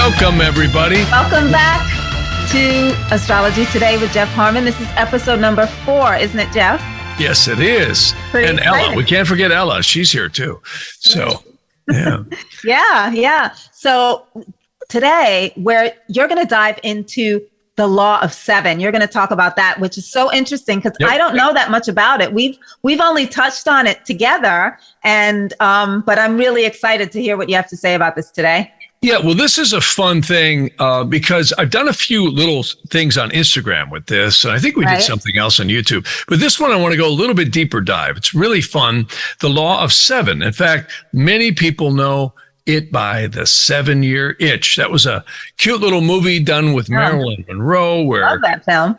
Welcome, everybody. Welcome back to Astrology Today with Jeff Harmon. This is episode number 4, isn't it, Jeff? Yes, it is. Pretty and exciting. Ella, we can't forget Ella. She's here too. So, yeah. Yeah. So today, you're going to dive into the law of 7. You're going to talk about that, which is so interesting because I don't know that much about it. We've only touched on it together, and but I'm really excited to hear what you have to say about this today. Yeah, well, this is a fun thing because I've done a few little things on Instagram with this. And I think we did something else on YouTube. But this one, I want to go a little bit deeper dive. It's really fun. The law of 7. In fact, many people know it by the 7-year itch. That was a cute little movie done with Marilyn Monroe, where love that film.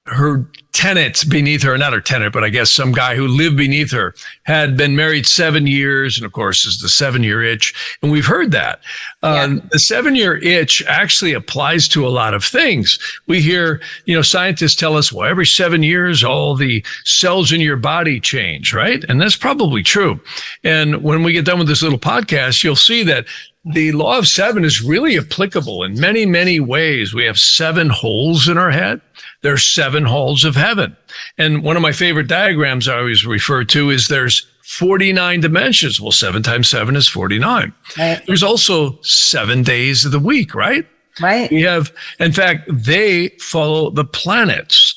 her tenant beneath her, not her tenant, but I guess some guy who lived beneath her had been married 7 years. And of course, is the 7-year itch. And we've heard that. The 7-year itch actually applies to a lot of things. We hear, scientists tell us, well, every 7 years, all the cells in your body change, right? And that's probably true. And when we get done with this little podcast, you'll see that the law of 7 is really applicable in many, many ways. We have 7 holes in our head. There's 7 halls of heaven. And one of my favorite diagrams I always refer to is there's 49 dimensions. Well, 7 times 7 is 49. Right. There's also 7 days of the week, right? Right. We have, in fact, they follow the planets.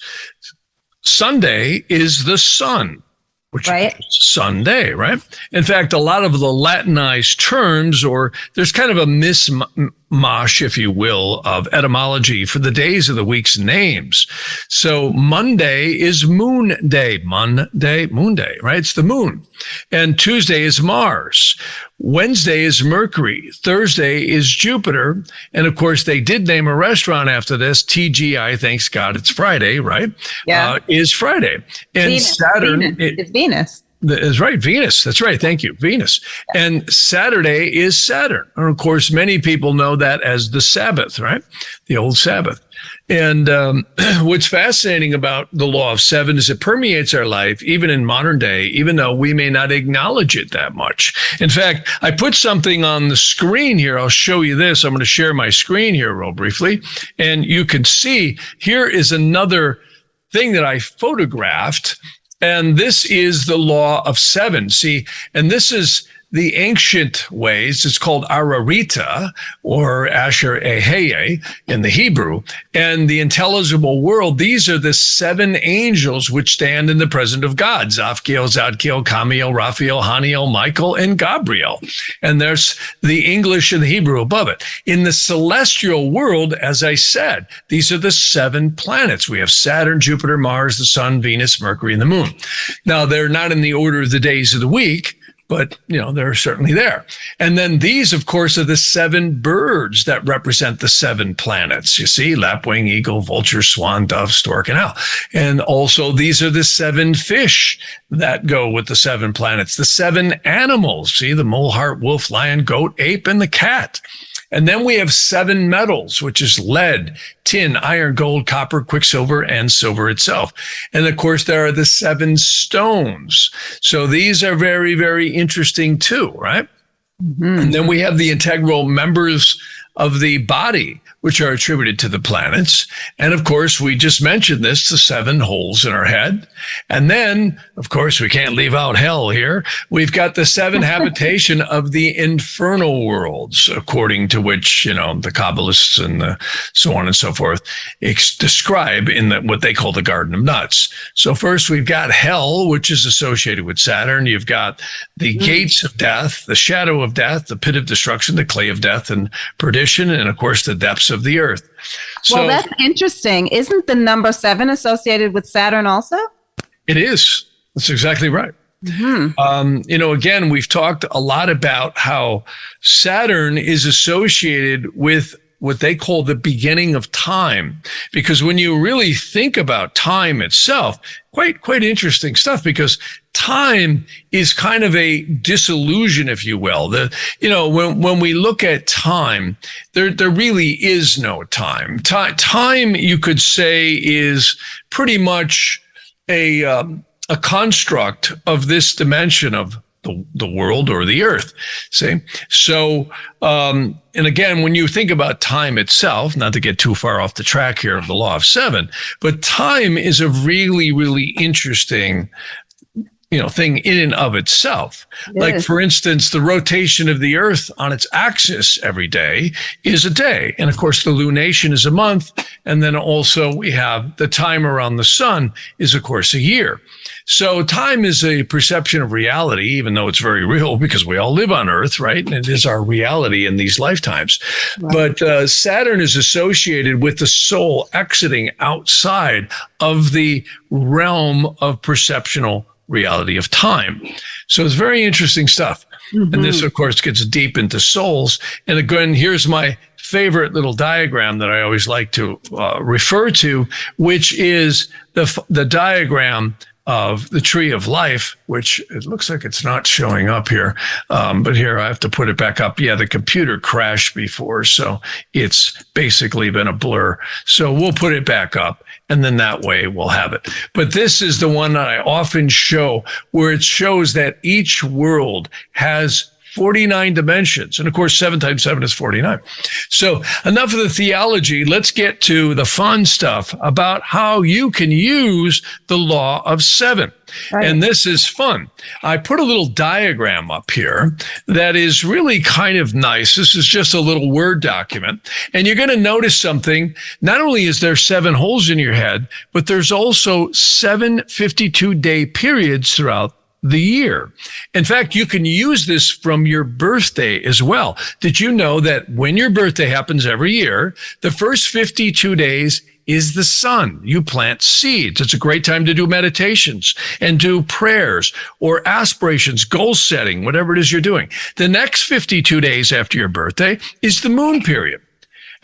Sunday is the sun, which is Sunday, right? In fact, a lot of the Latinized terms, or there's kind of a mishmash, if you will, of etymology for the days of the week's names. So Monday is Moon Day. Monday, Moon Day, right? It's the moon. And Tuesday is Mars. Wednesday is Mercury. Thursday is Jupiter. And of course, they did name a restaurant after this. TGI, thanks God, it's Friday, right? Yeah. Is Friday. And Venus. Saturn is Venus. Is right. Venus. That's right. Thank you. Venus. And Saturday is Saturn. And of course, many people know that as the Sabbath, right? The old Sabbath. And what's fascinating about the law of 7 is it permeates our life, even in modern day, even though we may not acknowledge it that much. In fact, I put something on the screen here. I'll show you this. I'm going to share my screen here real briefly. And you can see here is another thing that I photographed. And this is the law of 7. See, and this is the ancient ways. It's called Ararita or Asher Eheye in the Hebrew. And the intelligible world, these are the 7 angels which stand in the presence of God. Zafkiel, Zadkiel, Kamiel, Raphael, Haniel, Michael, and Gabriel. And there's the English and the Hebrew above it. In the celestial world, as I said, these are the 7 planets. We have Saturn, Jupiter, Mars, the Sun, Venus, Mercury, and the Moon. Now, they're not in the order of the days of the week, but, they're certainly there. And then these, of course, are the 7 birds that represent the 7 planets. You see, lapwing, eagle, vulture, swan, dove, stork, and owl. And also these are the 7 fish that go with the 7 planets. The 7 animals, see, the mole, hart, wolf, lion, goat, ape, and the cat. And then we have 7 metals, which is lead, tin, iron, gold, copper, quicksilver, and silver itself. And of course, there are the 7 stones. So these are very, very interesting too, right? Mm-hmm. And then we have the integral members of the body, which are attributed to the planets. And of course, we just mentioned this, the 7 holes in our head. And then, of course, we can't leave out hell here. We've got the 7 habitation of the infernal worlds, according to which, the Kabbalists and so on and so forth describe in what they call the Garden of Nuts. So first, we've got hell, which is associated with Saturn. You've got the gates of death, the shadow of death, the pit of destruction, the clay of death and perdition, and of course, the depths of the earth. So, well, that's interesting. Isn't the number 7 associated with Saturn also? It is. That's exactly right. Mm-hmm. Again, we've talked a lot about how Saturn is associated with what they call the beginning of time, because when you really think about time itself, quite interesting stuff, because time is kind of a disillusion, if you will. When we look at time, there really is no time. Time, you could say, is pretty much a construct of this dimension of the world or the earth. See? So, and again, when you think about time itself, not to get too far off the track here of the law of seven, but time is a really, really interesting thing in and of itself. Like, for instance, the rotation of the earth on its axis every day is a day. And of course, the lunation is a month. And then also we have the time around the sun is, of course, a year. So time is a perception of reality, even though it's very real because we all live on Earth, right? And it is our reality in these lifetimes. Right. But Saturn is associated with the soul exiting outside of the realm of perceptional reality of time. So it's very interesting stuff. Mm-hmm. And this, of course, gets deep into souls. And again, here's my favorite little diagram that I always like to refer to, which is the diagram of the tree of life, which it looks like it's not showing up here. But here I have to put it back up. Yeah, the computer crashed before, so it's basically been a blur. So we'll put it back up, and then that way we'll have it. But this is the one that I often show, where it shows that each world has 49 dimensions. And of course, 7 times 7 is 49. So enough of the theology. Let's get to the fun stuff about how you can use the law of 7. Right. And this is fun. I put a little diagram up here that is really kind of nice. This is just a little Word document. And you're going to notice something. Not only is there 7 holes in your head, but there's also 7 52-day periods throughout the year. In fact, you can use this from your birthday as well. Did you know that when your birthday happens every year, the first 52 days is the sun? You plant seeds. It's a great time to do meditations and do prayers or aspirations, goal setting, whatever it is you're doing. The next 52 days after your birthday is the moon period.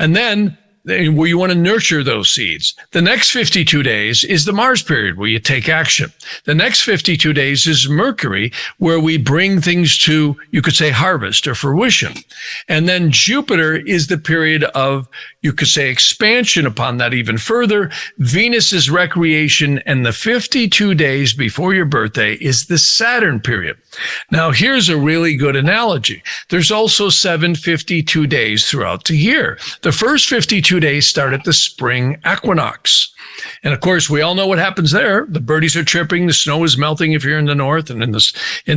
And then where you want to nurture those seeds. The next 52 days is the Mars period, where you take action. The next 52 days is Mercury, where we bring things to, you could say, harvest or fruition. And then Jupiter is the period of, you could say, expansion upon that even further. Venus is recreation, and the 52 days before your birthday is the Saturn period. Now, here's a really good analogy. There's also 7 52 days throughout the year. The first 52 days start at the spring equinox. And of course, we all know what happens there. The birdies are chirping, the snow is melting if you're in the north, and in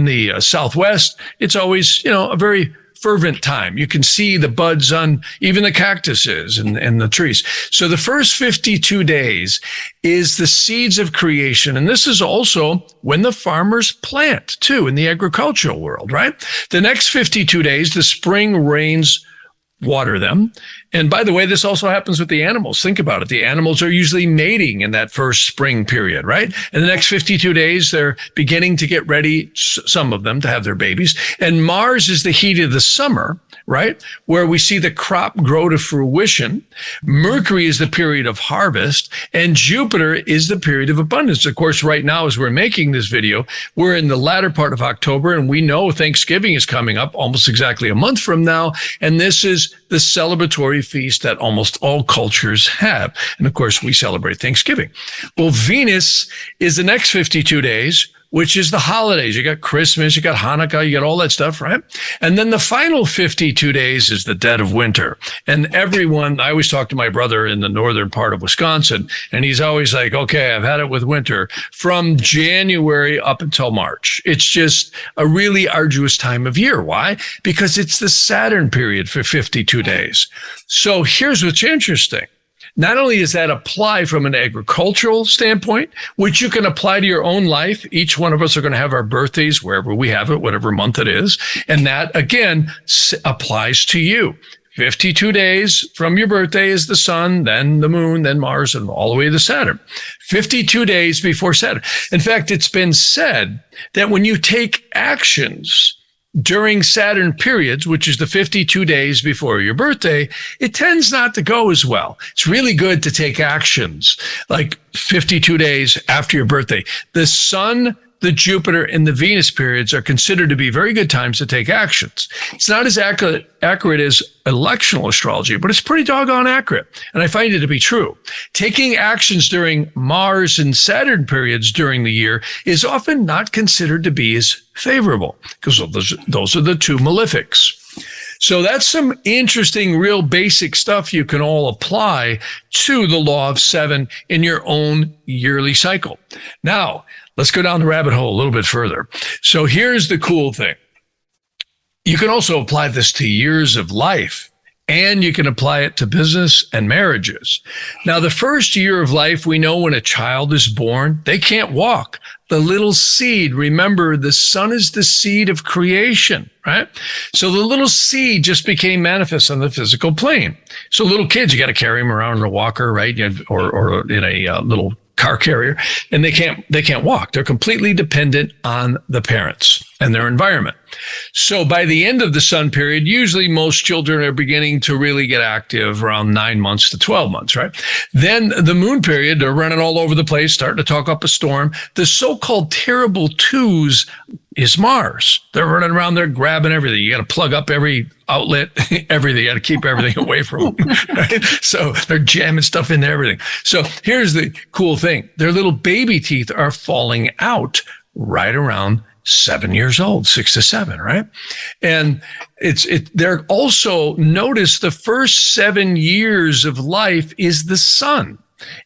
the southwest, it's always, a very fervent time. You can see the buds on even the cactuses and the trees. So the first 52 days is the seeds of creation. And this is also when the farmers plant too in the agricultural world, right? The next 52 days, the spring rains water them. And by the way, this also happens with the animals. Think about it. The animals are usually mating in that first spring period, right? And the next 52 days, they're beginning to get ready, some of them, to have their babies. And Mars is the heat of the summer, right? Where we see the crop grow to fruition. Mercury is the period of harvest, and Jupiter is the period of abundance. Of course, right now, as we're making this video, we're in the latter part of October, and we know Thanksgiving is coming up almost exactly a month from now. And this is the celebratory feast that almost all cultures have. And of course, we celebrate Thanksgiving. Well, Venus is the next 52 days, which is the holidays. You got Christmas, you got Hanukkah, you got all that stuff, right? And then the final 52 days is the dead of winter. And everyone, I always talk to my brother in the northern part of Wisconsin, and he's always like, okay, I've had it with winter from January up until March. It's just a really arduous time of year. Why? Because it's the Saturn period for 52 days. So here's what's interesting. Not only does that apply from an agricultural standpoint, which you can apply to your own life. Each one of us are going to have our birthdays wherever we have it, whatever month it is. And that, again, applies to you. 52 days from your birthday is the sun, then the moon, then Mars, and all the way to Saturn. 52 days before Saturn. In fact, it's been said that when you take actions during Saturn periods, which is the 52 days before your birthday, it tends not to go as well. It's really good to take actions like 52 days after your birthday. The sun the Jupiter, and the Venus periods are considered to be very good times to take actions. It's not as accurate as electional astrology, but it's pretty doggone accurate. And I find it to be true. Taking actions during Mars and Saturn periods during the year is often not considered to be as favorable because those are the two malefics. So that's some interesting, real basic stuff you can all apply to the law of 7 in your own yearly cycle. Now, let's go down the rabbit hole a little bit further. So here's the cool thing. You can also apply this to years of life, and you can apply it to business and marriages. Now, the first year of life, we know when a child is born, they can't walk. The little seed, remember, the sun is the seed of creation, right? So the little seed just became manifest on the physical plane. So little kids, you got to carry them around in a walker, right? Or in a little car carrier, and they can't walk. They're completely dependent on the parents and their environment. So by the end of the sun period, usually most children are beginning to really get active around 9 months to 12 months, right? Then the moon period, they're running all over the place, starting to talk up a storm. The so-called terrible twos is Mars. They're running around there grabbing everything. You got to plug up every outlet, everything. You got to keep everything away from them, right? So they're jamming stuff into everything. So here's the cool thing. Their little baby teeth are falling out right around 7 years old, 6 to 7, right? And they're also, notice the first 7 years of life is the sun.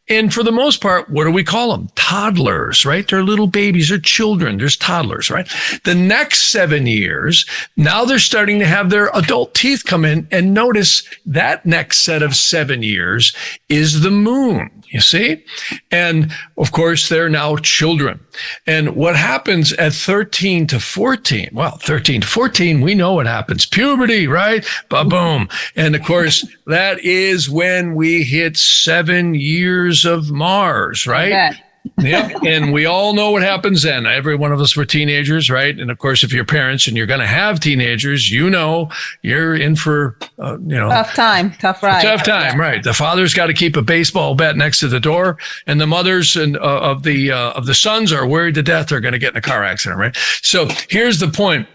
And for the most part, what do we call them? Toddlers, right? They're little babies or children. There's toddlers, right? The next 7 years, now they're starting to have their adult teeth come in. And notice that next set of 7 years is the moon, you see? And of course, they're now children. And what happens at 13 to 14? Well, 13 to 14, we know what happens. Puberty, right? Ba-boom. And of course, that is when we hit 7 years of Mars, right? Yep. And we all know what happens then. Every one of us were teenagers, right? And of course, if you're parents and you're going to have teenagers, you know, you're in for, tough ride. Tough time, right? The father's got to keep a baseball bat next to the door, and the mothers and of the sons are worried to death they're going to get in a car accident, right? So here's the point.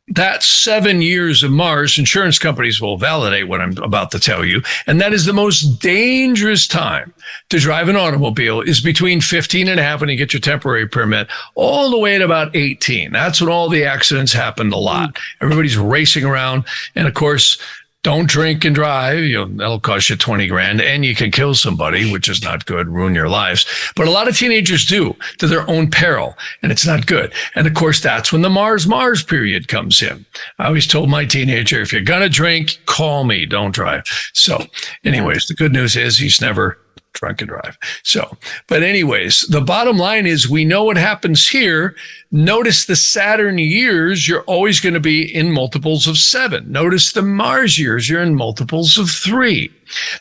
That 7 years of Mars, insurance companies will validate what I'm about to tell you. And that is the most dangerous time to drive an automobile is between 15 and a half when you get your temporary permit, all the way at about 18. That's when all the accidents happened a lot. Everybody's racing around. And of course, don't drink and drive. That'll cost you 20 grand and you can kill somebody, which is not good, ruin your lives. But a lot of teenagers do to their own peril, and it's not good. And of course, that's when the Mars period comes in. I always told my teenager, if you're going to drink, call me, don't drive. So anyways, the good news is he's never drunk and drive. So, but anyways, the bottom line is we know what happens here. Notice the Saturn years, you're always going to be in multiples of 7. Notice the Mars years, you're in multiples of 3.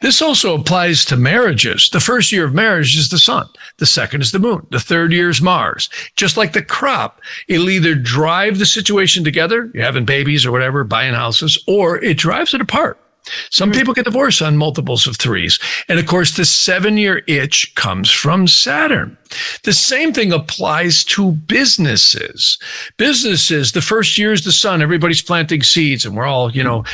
This also applies to marriages. The first year of marriage is the sun. The second is the moon. The third year is Mars. Just like the crop, it'll either drive the situation together, you're having babies or whatever, buying houses, or it drives it apart. Some people get divorced on multiples of 3s. And of course, the 7-year itch comes from Saturn. The same thing applies to businesses. Businesses, the first year is the sun. Everybody's planting seeds and we're all,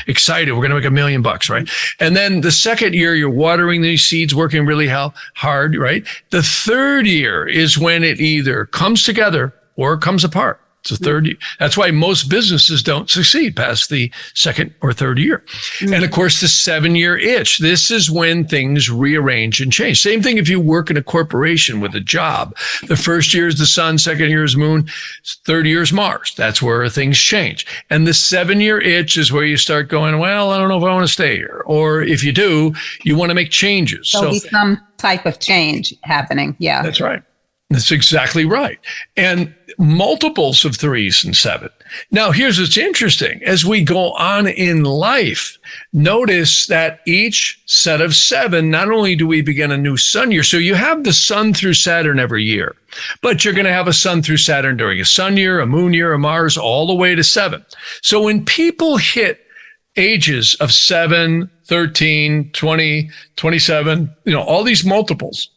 excited. We're going to make $1 million, right? And then the second year, you're watering these seeds, working really hard, right? The third year is when it either comes together or comes apart. It's the third year. That's why most businesses don't succeed past the second or third year. And of course, the 7-year itch. This is when things rearrange and change. Same thing if you work in a corporation with a job. The first year is the sun, second year is moon, third year is Mars. That's where things change. And the 7-year itch is where you start going, well, I don't know if I want to stay here. Or if you do, you want to make changes. There'll be some type of change happening. Yeah. That's right. That's exactly right. And multiples of 3s and 7. Now, here's what's interesting. As we go on in life, notice that each set of 7, not only do we begin a new sun year, so you have the sun through Saturn every year, but you're going to have a sun through Saturn during a sun year, a moon year, a Mars, all the way to 7. So when people hit ages of 7, 13, 20, 27, all these multiples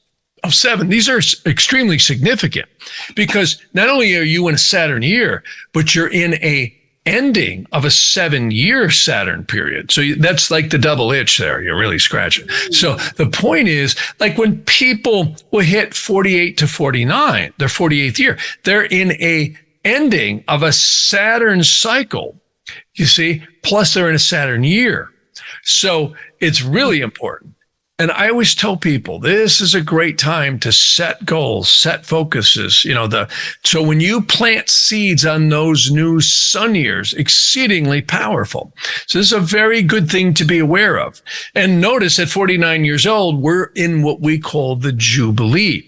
of 7, these are extremely significant because not only are you in a Saturn year, but you're in a ending of a 7-year Saturn period. So that's like the double itch there. You're really scratching. So the point is, like when people will hit 48 to 49, their 48th year, they're in a ending of a Saturn cycle, you see, plus they're in a Saturn year. So it's really important. And I always tell people, this is a great time to set goals, set focuses, so when you plant seeds on those new sun years, exceedingly powerful. So this is a very good thing to be aware of. And notice at 49 years old, we're in what we call the Jubilee.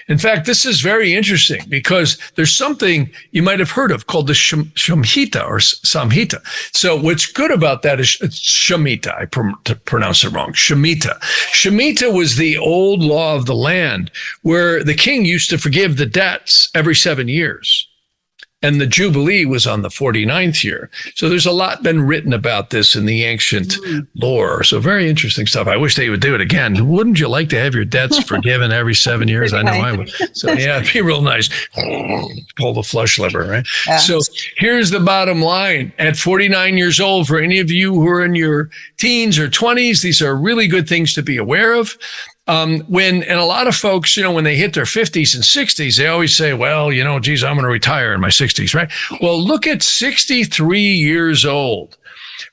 In fact, this is very interesting because there's something you might have heard of called the Samhita or Samhita. So what's good about that is it's Shemitah. I pronounced it wrong. Shemitah. Shemitah was the old law of the land where the king used to forgive the debts every 7 years. And the Jubilee was on the 49th year. So there's a lot been written about this in the ancient lore. So very interesting stuff. I wish they would do it again. Wouldn't you like to have your debts forgiven every 7 years? I know I would. So yeah, it'd be real nice. Pull the flush lever, right? Yeah. So here's the bottom line. At 49 years old, for any of you who are in your teens or 20s, these are really good things to be aware of. And a lot of folks, when they hit their 50s and 60s, they always say, well, geez, I'm going to retire in my 60s, right? Well, look at 63 years old.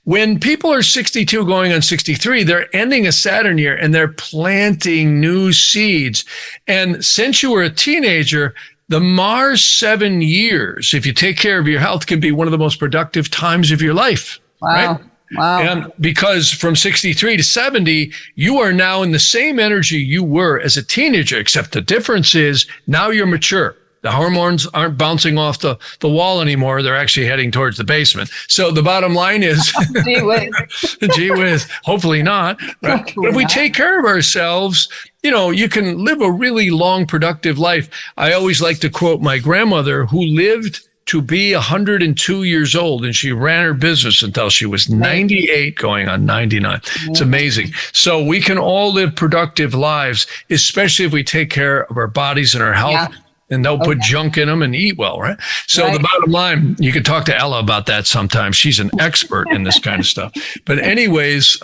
When people are 62 going on 63, they're ending a Saturn year and they're planting new seeds. And since you were a teenager, the Mars 7 years, if you take care of your health, can be one of the most productive times of your life. Wow. Right? Wow. And because from 63 to 70, you are now in the same energy you were as a teenager, except the difference is now you're mature. The hormones aren't bouncing off the wall anymore. They're actually heading towards the basement. So the bottom line is, gee whiz. Gee whiz, hopefully not. Right? Hopefully but if we not. take care of ourselves, you can live a really long, productive life. I always like to quote my grandmother who lived to be 102 years old, and she ran her business until she was 98, going on 99. It's amazing. So we can all live productive lives, especially if we take care of our bodies and our health and don't put junk in them and eat well, right? So the bottom line, you could talk to Ella about that sometime. She's an expert in this kind of stuff. But anyways,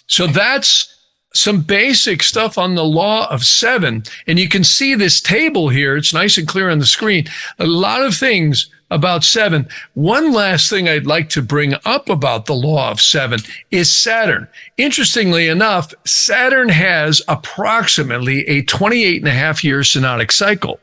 so that's some basic stuff on the law of 7. And you can see this table here. It's nice and clear on the screen. A lot of things about 7. One last thing I'd like to bring up about the law of 7 is Saturn. Interestingly enough, Saturn has approximately a 28.5-year synodic cycle.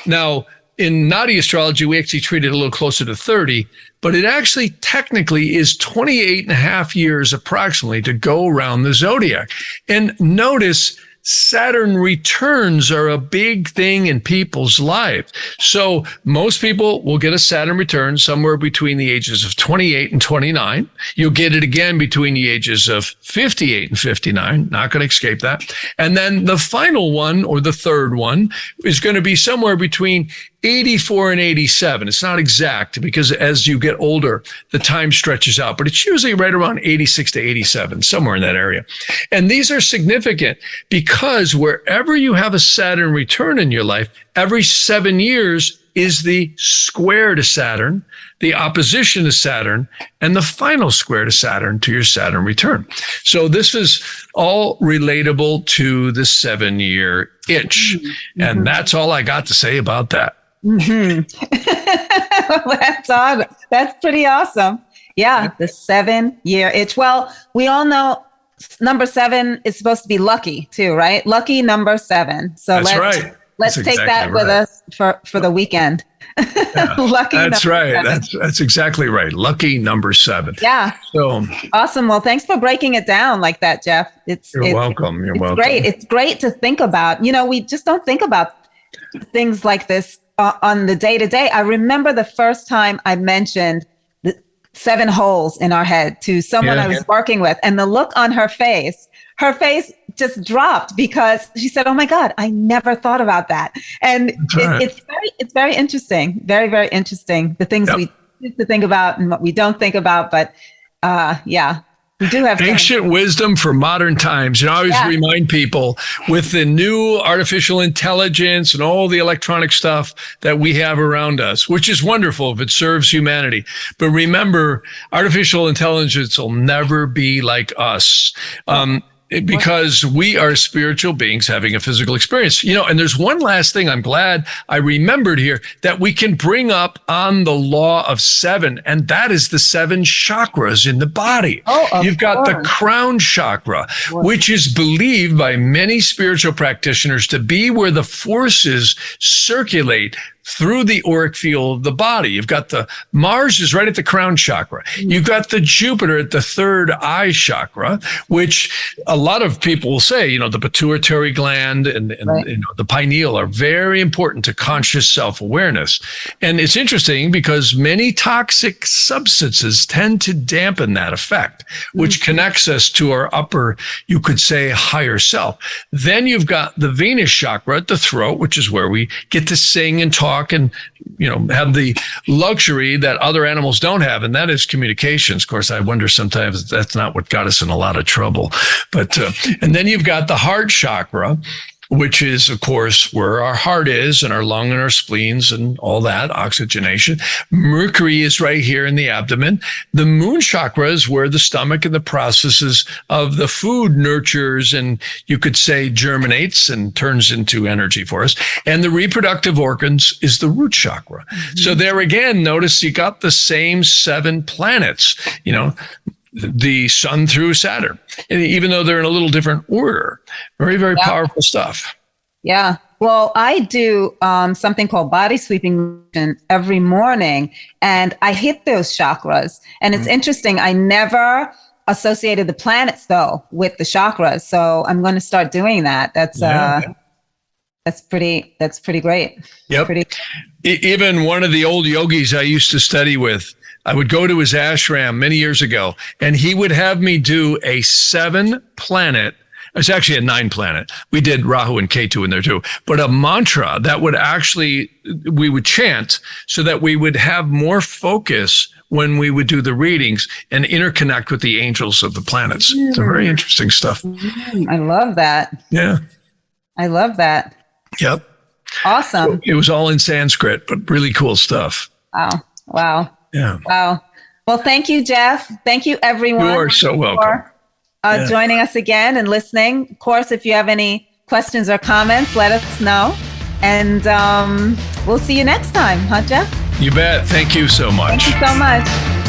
Now, in Nadi astrology, we actually treat it a little closer to 30, but it actually technically is 28.5 years approximately to go around the zodiac. And notice Saturn returns are a big thing in people's lives. So most people will get a Saturn return somewhere between the ages of 28 and 29. You'll get it again between the ages of 58 and 59. Not going to escape that. And then the final one, or the third one, is going to be somewhere between 84 and 87. It's not exact because as you get older, the time stretches out, but it's usually right around 86 to 87, somewhere in that area. And these are significant because wherever you have a Saturn return in your life, every 7 years is the square to Saturn, the opposition to Saturn, and the final square to Saturn to your Saturn return. So this is all relatable to the 7-year itch. Mm-hmm. And that's all I got to say about that. Mm-hmm. That's pretty awesome. Yeah, the 7-year itch. Well, we all know number 7 is supposed to be lucky too, right? Lucky number 7. So let's take that with us for the weekend. Yeah, lucky. That's right. 7. That's exactly right. Lucky number 7. Yeah. So awesome. Well, thanks for breaking it down like that, Jeff. You're welcome. You're welcome. Great. It's great to think about. We just don't think about things like this on the day to day. I remember the first time I mentioned the 7 holes in our head to someone I was working with, and the look on her face just dropped because she said, "Oh my God, I never thought about that." And it's very interesting, very, very interesting. The things we choose to think about and what we don't think about. But We do have ancient wisdom for modern times. I always remind people with the new artificial intelligence and all the electronic stuff that we have around us, which is wonderful if it serves humanity. But remember, artificial intelligence will never be like us. Because we are spiritual beings having a physical experience. And there's one last thing I'm glad I remembered here that we can bring up on the law of 7, and that is the 7 chakras in the body. You've got the crown chakra, which is believed by many spiritual practitioners to be where the forces circulate through the auric field of the body. You've got the Mars is right at the crown chakra. You've got the Jupiter at the third eye chakra, which a lot of people will say, the pituitary gland and the pineal are very important to conscious self-awareness. And it's interesting because many toxic substances tend to dampen that effect, which connects us to our upper, you could say, higher self. Then you've got the Venus chakra at the throat, which is where we get to sing and talk and have the luxury that other animals don't have, and that is communications. Of course, I wonder sometimes that's not what got us in a lot of trouble. But and then you've got the heart chakra, which is, of course, where our heart is and our lung and our spleens and all that, oxygenation. Mercury is right here in the abdomen. The moon chakra is where the stomach and the processes of the food nurtures and you could say germinates and turns into energy for us. And the reproductive organs is the root chakra. So there again, notice you got the same 7 planets, the sun through Saturn, and even though they're in a little different order. Very, very powerful stuff. Yeah. Well, I do something called body sweeping every morning, and I hit those chakras. And it's interesting. I never associated the planets though with the chakras, so I'm going to start doing that. That's pretty great. Yep. Even one of the old yogis I used to study with, I would go to his ashram many years ago, and he would have me do a 7 planet. It's actually a 9 planet. We did Rahu and Ketu in there too, but a mantra that would we would chant so that we would have more focus when we would do the readings and interconnect with the angels of the planets. It's very interesting stuff. I love that. Yeah. I love that. Yep. Awesome. It was all in Sanskrit, but really cool stuff. Wow. Yeah. Wow. Well, thank you, Jeff. Thank you, everyone. You are so welcome. For joining us again and listening. Of course, if you have any questions or comments, let us know. And we'll see you next time, huh, Jeff? You bet. Thank you so much. Thank you so much.